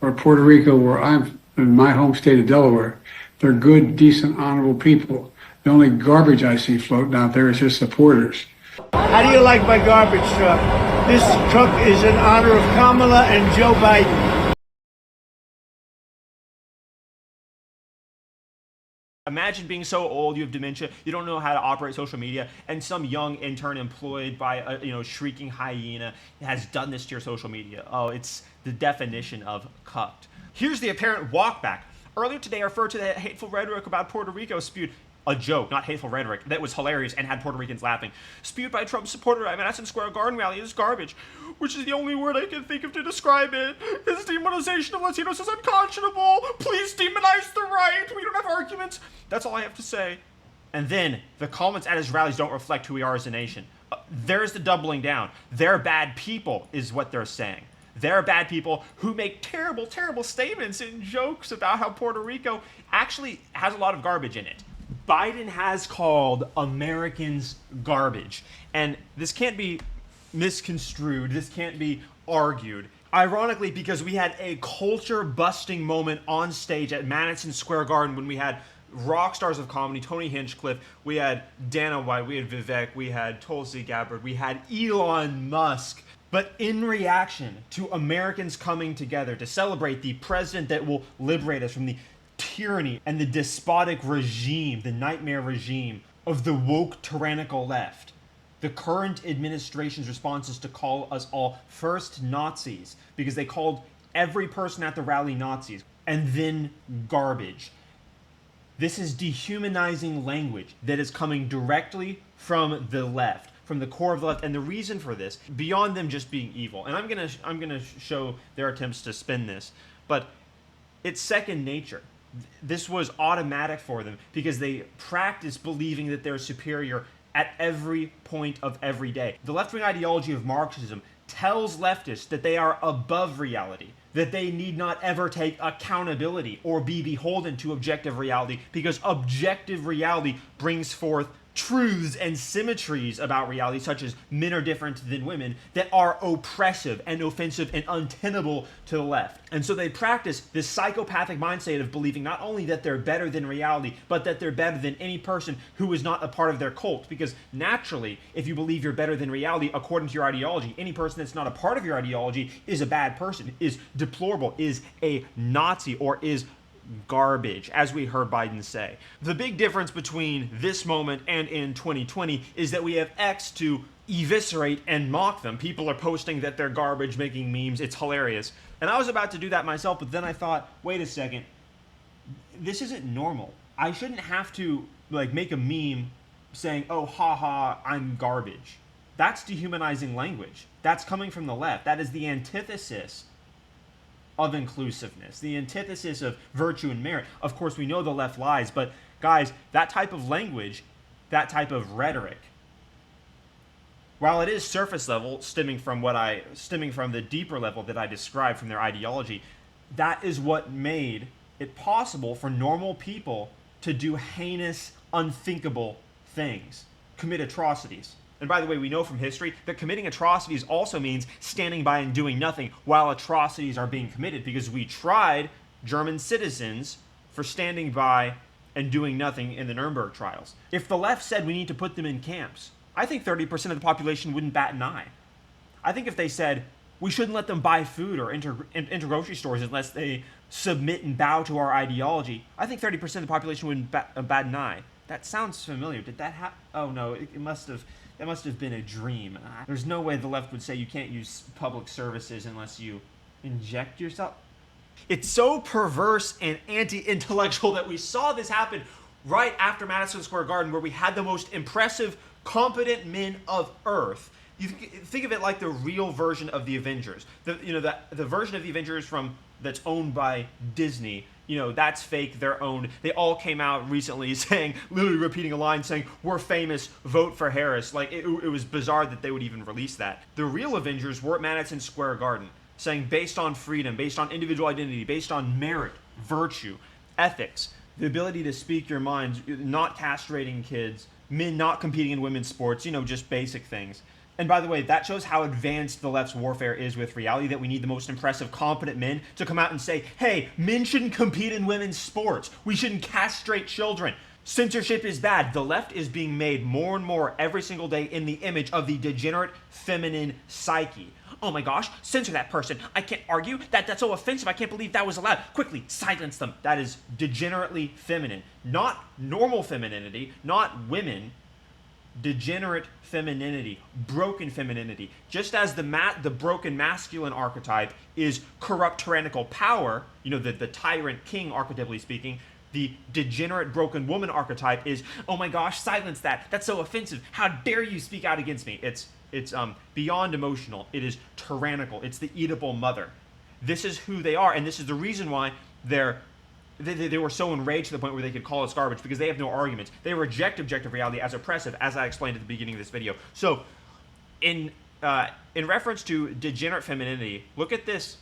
or Puerto Rico, where I'm in my home state of Delaware. They're good, decent, honorable people. The only garbage I see floating out there is just supporters. How do you like my garbage truck? This truck is in honor of Kamala and Joe Biden. Imagine being so old, you have dementia, you don't know how to operate social media, and some young intern employed by a shrieking hyena has done this to your social media. Oh, it's the definition of cucked. Here's the apparent walkback. Earlier today, I referred to the hateful rhetoric about Puerto Rico spewed. A joke, not hateful rhetoric, that was hilarious and had Puerto Ricans laughing. Spewed by Trump supporter at Madison Square Garden rally is garbage, which is the only word I can think of to describe it. His demonization of Latinos is unconscionable. Please demonize the right. We don't have arguments. That's all I have to say. And then, the comments at his rallies don't reflect who we are as a nation. There's the doubling down. They're bad people, is what they're saying. They're bad people who make terrible, terrible statements and jokes about how Puerto Rico actually has a lot of garbage in it. Biden has called Americans garbage. And this can't be misconstrued. This can't be argued. Ironically, because we had a culture-busting moment on stage at Madison Square Garden when we had rock stars of comedy, Tony Hinchcliffe, we had Dana White, we had Vivek, we had Tulsi Gabbard, we had Elon Musk. But in reaction to Americans coming together to celebrate the president that will liberate us from the tyranny and the despotic regime, the nightmare regime of the woke tyrannical left, the current administration's response is to call us all first Nazis, because they called every person at the rally Nazis, and then garbage. This is dehumanizing language that is coming directly from the left, from the core of the left, and the reason for this, beyond them just being evil, and I'm gonna show their attempts to spin this, but it's second nature. This was automatic for them because they practice believing that they're superior at every point of every day. The left-wing ideology of Marxism tells leftists that they are above reality, that they need not ever take accountability or be beholden to objective reality, because objective reality brings forth truths and symmetries about reality, such as men are different than women, that are oppressive and offensive and untenable to the left. And so they practice this psychopathic mindset of believing not only that they're better than reality, but that they're better than any person who is not a part of their cult. Because naturally, if you believe you're better than reality according to your ideology, any person that's not a part of your ideology is a bad person, is deplorable, is a Nazi, or is garbage, as we heard Biden say. The big difference between this moment and in 2020 is that we have X to eviscerate and mock them. People are posting that they're garbage, making memes. It's hilarious. And I was about to do that myself, but then I thought, wait a second, this isn't normal. I shouldn't have to make a meme saying, oh, haha, I'm garbage. That's dehumanizing language. That's coming from the left. That is the antithesis of inclusiveness, the antithesis of virtue and merit. Of course, we know the left lies, but guys, that type of language, that type of rhetoric, while it is surface level, stemming from the deeper level that I described from their ideology, that is what made it possible for normal people to do heinous, unthinkable things, commit atrocities. And by the way, we know from history that committing atrocities also means standing by and doing nothing while atrocities are being committed, because we tried German citizens for standing by and doing nothing in the Nuremberg trials. If the left said we need to put them in camps, I think 30% of the population wouldn't bat an eye. I think if they said we shouldn't let them buy food or enter grocery stores unless they submit and bow to our ideology, I think 30% of the population wouldn't bat an eye. That sounds familiar. Did that happen? Oh no, it must have been a dream. There's no way the left would say you can't use public services unless you inject yourself. It's so perverse and anti-intellectual that we saw this happen right after Madison Square Garden, where we had the most impressive, competent men of Earth. You think of it like the real version of the Avengers. The version of the Avengers that's owned by Disney. That's fake, they're owned. They all came out recently literally repeating a line saying, we're famous, vote for Harris. It was bizarre that they would even release that. The real Avengers were at Madison Square Garden, saying based on freedom, based on individual identity, based on merit, virtue, ethics, the ability to speak your mind, not castrating kids, men not competing in women's sports, just basic things. And by the way, that shows how advanced the left's warfare is with reality, that we need the most impressive, competent men to come out and say, hey, men shouldn't compete in women's sports. We shouldn't castrate children. Censorship is bad. The left is being made more and more every single day in the image of the degenerate feminine psyche. Oh my gosh, censor that person. I can't argue. That's so offensive. I can't believe that was allowed. Quickly, silence them. That is degenerately feminine. Not normal femininity, not women. Degenerate femininity, broken femininity. Just as the broken masculine archetype is corrupt tyrannical power, the tyrant king archetypally speaking, the degenerate broken woman archetype is, oh my gosh, silence that. That's so offensive. How dare you speak out against me? It's beyond emotional. It is tyrannical. It's the Oedipal mother. This is who they are, and this is the reason why they were so enraged to the point where they could call us garbage, because they have no arguments. They reject objective reality as oppressive, as I explained at the beginning of this video. So, in reference to degenerate femininity, look at this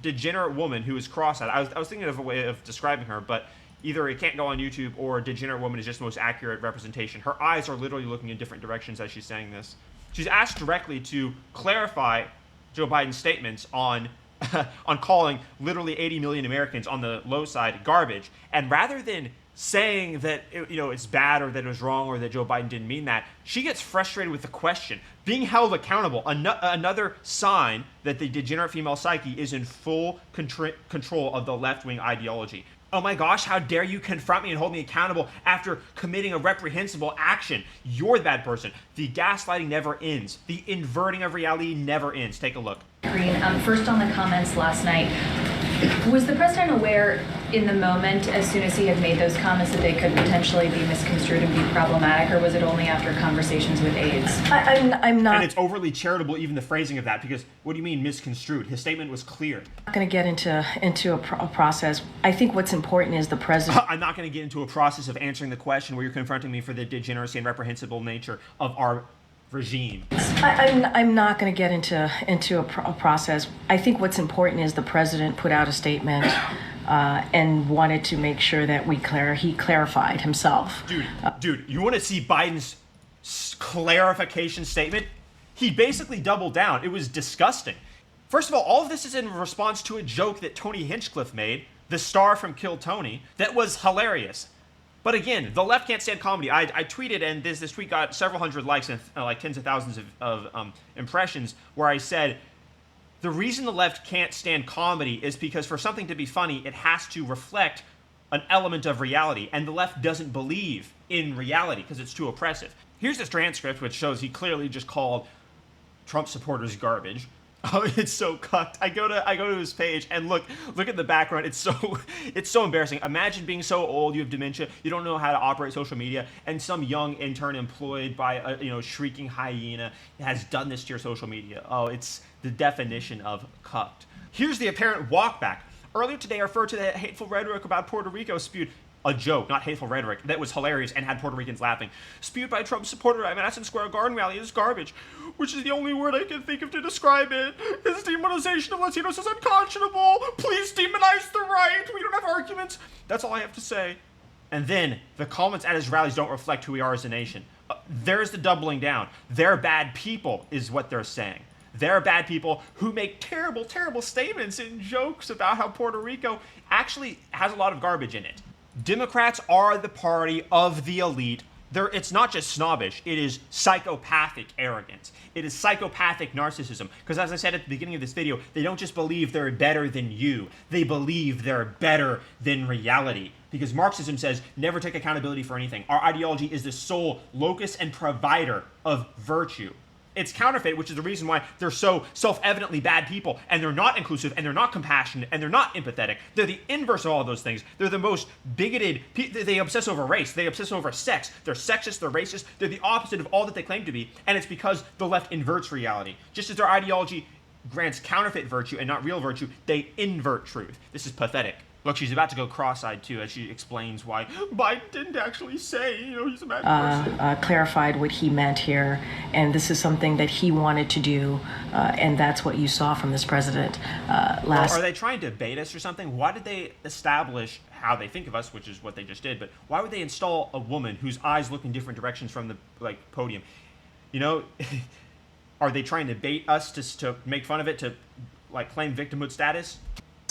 degenerate woman who is cross-eyed. I was thinking of a way of describing her, but either it can't go on YouTube or degenerate woman is just the most accurate representation. Her eyes are literally looking in different directions as she's saying this. She's asked directly to clarify Joe Biden's statements on calling literally 80 million Americans on the low side garbage. And rather than saying that it's bad or that it was wrong or that Joe Biden didn't mean that, she gets frustrated with the question. Being held accountable, another sign that the degenerate female psyche is in full control of the left-wing ideology. Oh my gosh, how dare you confront me and hold me accountable after committing a reprehensible action? You're the bad person. The gaslighting never ends. The inverting of reality never ends. Take a look. Green, first on the comments last night, was the president aware in the moment, as soon as he had made those comments, that they could potentially be misconstrued and be problematic, or was it only after conversations with aides? I'm not. And it's overly charitable, even the phrasing of that, because what do you mean misconstrued? His statement was clear. I'm not going to get into a process. I think what's important is the president. I'm not going to get into a process of answering the question where you're confronting me for the degeneracy and reprehensible nature of our regime. I'm not going to get into a process. I think what's important is the president put out a statement and wanted to make sure that he clarified himself. Dude, you want to see Biden's clarification statement? He basically doubled down. It was disgusting. First of all of this is in response to a joke that Tony Hinchcliffe made, the star from Kill Tony, that was hilarious. But again, the left can't stand comedy. I tweeted, and this tweet got several hundred likes and like tens of thousands of impressions, where I said, the reason the left can't stand comedy is because for something to be funny, it has to reflect an element of reality. And the left doesn't believe in reality because it's too oppressive. Here's this transcript which shows he clearly just called Trump supporters garbage. Oh, it's so cucked. I go to his page and look at the background. It's so embarrassing. Imagine being so old, you have dementia, you don't know how to operate social media, and some young intern employed by a shrieking hyena has done this to your social media. Oh, it's the definition of cucked. Here's the apparent walkback. Earlier today, I referred to the hateful rhetoric about Puerto Rico spewed. A joke, not hateful rhetoric, that was hilarious and had Puerto Ricans laughing. Spewed by a Trump supporter at Madison Square Garden rally is garbage, which is the only word I can think of to describe it. His demonization of Latinos is unconscionable. Please demonize the right. We don't have arguments. That's all I have to say. And then the comments at his rallies don't reflect who we are as a nation. There's the doubling down. They're bad people is what they're saying. They're bad people who make terrible, terrible statements and jokes about how Puerto Rico actually has a lot of garbage in it. Democrats are the party of the elite. It's not just snobbish, it is psychopathic arrogance. It is psychopathic narcissism. Because as I said at the beginning of this video, they don't just believe they're better than you, they believe they're better than reality. Because Marxism says, never take accountability for anything. Our ideology is the sole locus and provider of virtue. It's counterfeit, which is the reason why they're so self-evidently bad people, and they're not inclusive, and they're not compassionate, and they're not empathetic. They're the inverse of all of those things. They're the most bigoted. They obsess over race. They obsess over sex. They're sexist. They're racist. They're the opposite of all that they claim to be, and it's because the left inverts reality. Just as their ideology grants counterfeit virtue and not real virtue, they invert truth. This is pathetic. Look, she's about to go cross-eyed, too, as she explains why Biden didn't actually say, he's a bad person. Clarified what he meant here, and this is something that he wanted to do, and that's what you saw from this president last. Are they trying to bait us or something? Why did they establish how they think of us, which is what they just did, but why would they install a woman whose eyes look in different directions from the podium? Are they trying to bait us to make fun of it, to like claim victimhood status?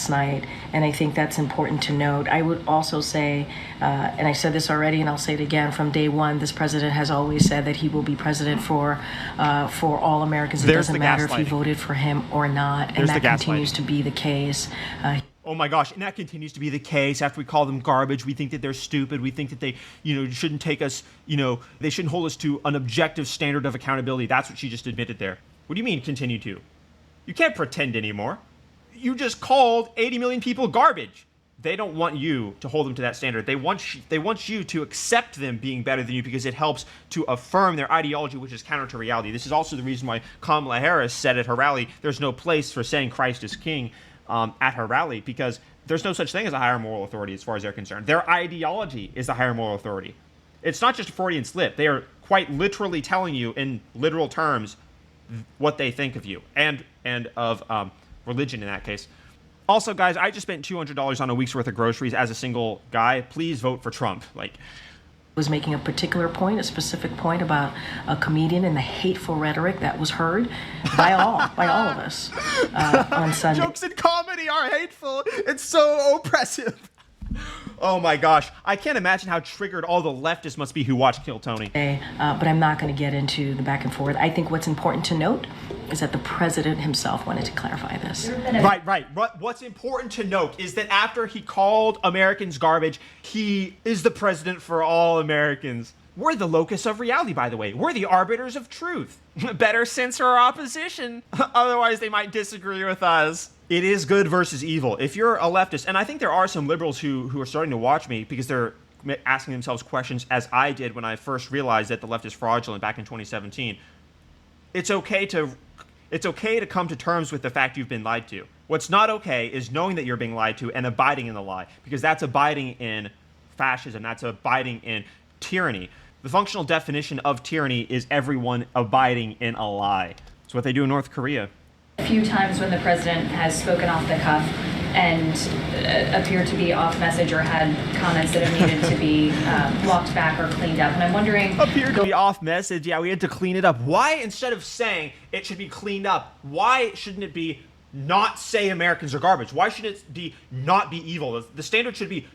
Night, and I think that's important to note. I would also say, and I said this already, and I'll say it again, from day one, this president has always said that he will be president for all Americans. It There's doesn't the matter if you gaslighting. voted for him or not, There's and the that gaslighting. continues to be the case. Oh my gosh, and that continues to be the case after we call them garbage. We think that they're stupid. We think that they, shouldn't take us, they shouldn't hold us to an objective standard of accountability. That's what she just admitted there. What do you mean continue to? You can't pretend anymore. You just called 80 million people garbage. They don't want you to hold them to that standard. They want you to accept them being better than you because it helps to affirm their ideology, which is counter to reality. This is also the reason why Kamala Harris said at her rally, there's no place for saying Christ is king at her rally, because there's no such thing as a higher moral authority as far as they're concerned. Their ideology is the higher moral authority. It's not just a Freudian slip. They are quite literally telling you in literal terms what they think of you and of religion in that case. Also, guys, I just spent $200 on a week's worth of groceries as a single guy. Please vote for Trump. Was making a particular point, a specific point about a comedian and the hateful rhetoric that was heard by all of us on Sunday. Jokes and comedy are hateful. It's so oppressive. Oh my gosh. I can't imagine how triggered all the leftists must be who watch Kill Tony. But I'm not going to get into the back and forth. I think what's important to note is that the president himself wanted to clarify this. Right. What's important to note is that after he called Americans garbage, he is the president for all Americans. We're the locus of reality, by the way. We're the arbiters of truth. Better censor our opposition. Otherwise, they might disagree with us. It is good versus evil. If you're a leftist, and I think there are some liberals who are starting to watch me because they're asking themselves questions, as I did when I first realized that the left is fraudulent back in 2017. It's okay to come to terms with the fact you've been lied to. What's not okay is knowing that you're being lied to and abiding in the lie, because that's abiding in fascism. That's abiding in tyranny. The functional definition of tyranny is everyone abiding in a lie. It's what they do in North Korea. A few times when the president has spoken off the cuff and appeared to be off message or had comments that have needed to be walked back or cleaned up. And I'm wondering... Appeared to be off message. Yeah, we had to clean it up. Why, instead of saying it should be cleaned up, why shouldn't it be not say Americans are garbage? Why should it be not be evil? The standard should be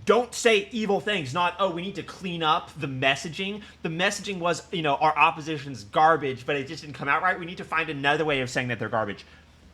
don't say evil things, not, oh, we need to clean up the messaging. The messaging was, our opposition's garbage, but it just didn't come out right. We need to find another way of saying that they're garbage.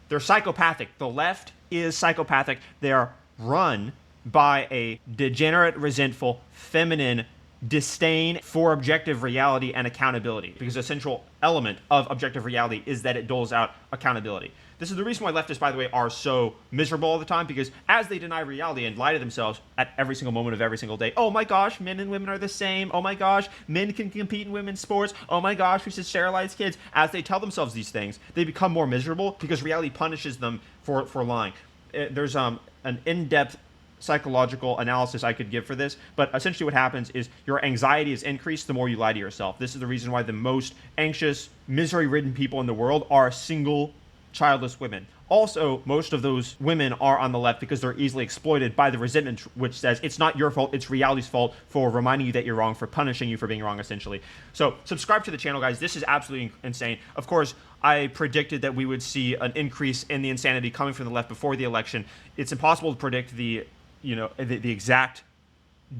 They're psychopathic. The left is psychopathic. They are run by a degenerate, resentful, feminine disdain for objective reality and accountability, because a central element of objective reality is that it doles out accountability. This is the reason why leftists, by the way, are so miserable all the time, because as they deny reality and lie to themselves at every single moment of every single day, oh my gosh, men and women are the same, oh my gosh, men can compete in women's sports, oh my gosh, we should sterilize kids. As they tell themselves these things, they become more miserable because reality punishes them for lying. There's an in-depth psychological analysis I could give for this, but essentially what happens is your anxiety is increased the more you lie to yourself. This is the reason why the most anxious, misery-ridden people in the world are single, childless women. Also, most of those women are on the left because they're easily exploited by the resentment, which says it's not your fault, it's reality's fault for reminding you that you're wrong, for punishing you for being wrong, essentially. So subscribe to the channel, guys. This is absolutely insane. Of course, I predicted that we would see an increase in the insanity coming from the left before the election. It's impossible to predict the exact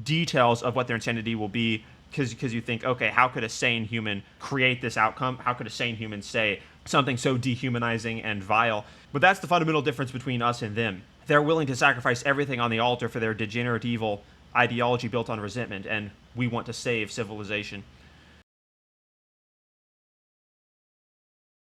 details of what their insanity will be, because you think, okay, how could a sane human create this outcome? How could a sane human say something so dehumanizing and vile? But that's the fundamental difference between us and them. They're willing to sacrifice everything on the altar for their degenerate evil ideology built on resentment, and we want to save civilization.